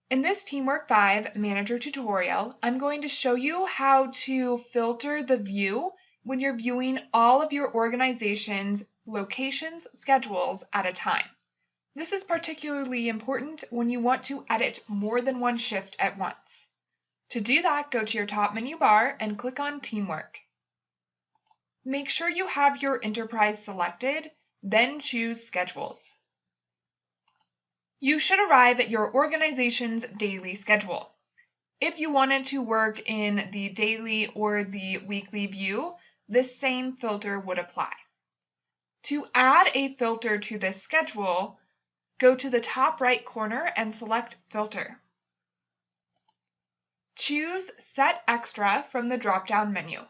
In this TeamWork 5 Manager tutorial, I'm going to show you how to filter the view when you're viewing all of your organization's locations schedules at a time. This is particularly important when you want to edit more than one shift at once. To do that, go to your top menu bar and click on TeamWork. Make sure you have your enterprise selected, then choose Schedules. You should arrive at your organization's daily schedule. If you wanted to work in the daily or the weekly view, this same filter would apply. To add a filter to this schedule, go to the top right corner and select Filter. Choose Set Extra from the drop-down menu.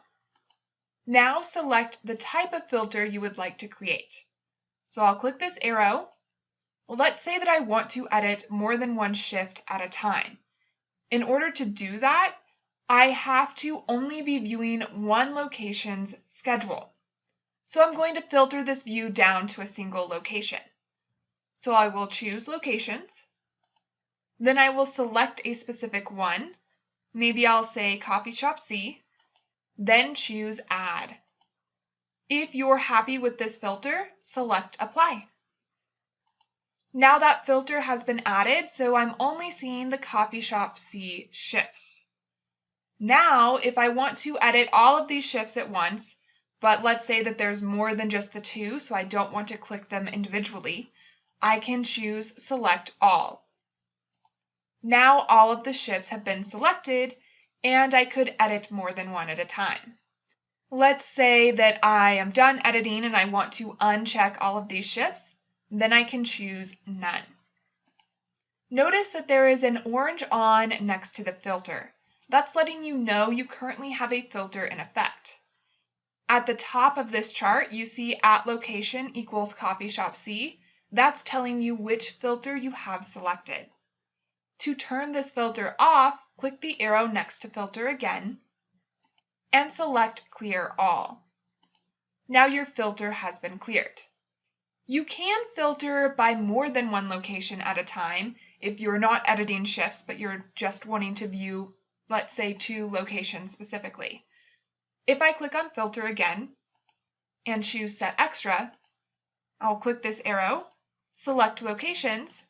Now select the type of filter you would like to create. So I'll click this arrow. Well, let's say that I want to edit more than one shift at a time. In order to do that, I have to only be viewing one location's schedule. So I'm going to filter this view down to a single location. So I will choose Locations. Then I will select a specific one. Maybe I'll say Coffee Shop C. Then choose Add. If you're happy with this filter, select Apply. Now that filter has been added, so I'm only seeing the Coffee Shop C shifts. Now, if I want to edit all of these shifts at once, but let's say that there's more than just the two, so I don't want to click them individually, I can choose Select All. Now all of the shifts have been selected, and I could edit more than one at a time. Let's say that I am done editing and I want to uncheck all of these shifts. Then I can choose None. Notice that there is an orange on next to the filter. That's letting you know you currently have a filter in effect. At the top of this chart, you see at location equals Coffee Shop C. That's telling you which filter you have selected. To turn this filter off, click the arrow next to Filter again and select Clear All. Now your filter has been cleared. You can filter by more than one location at a time if you're not editing shifts, but you're just wanting to view, let's say, two locations specifically. If I click on Filter again and choose Set Extra, I'll click this arrow, select Locations.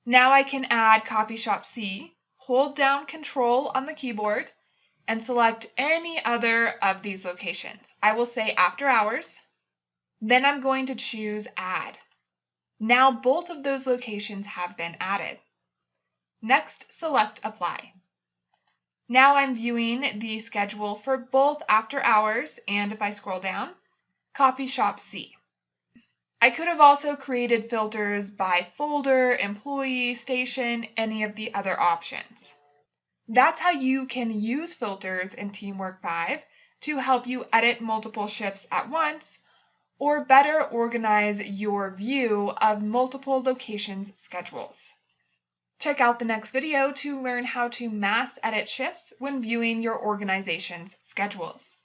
Now I can add Coffee Shop C, hold down Control on the keyboard, and select any other of these locations. I will say After Hours. Then I'm going to choose Add. Now both of those locations have been added. Next, select Apply. Now I'm viewing the schedule for both After Hours and, if I scroll down, Coffee Shop C. I could have also created filters by folder, employee, station, any of the other options. That's how you can use filters in TeamWork 5 to help you edit multiple shifts at once, or better organize your view of multiple locations' schedules. Check out the next video to learn how to mass edit shifts when viewing your organization's schedules.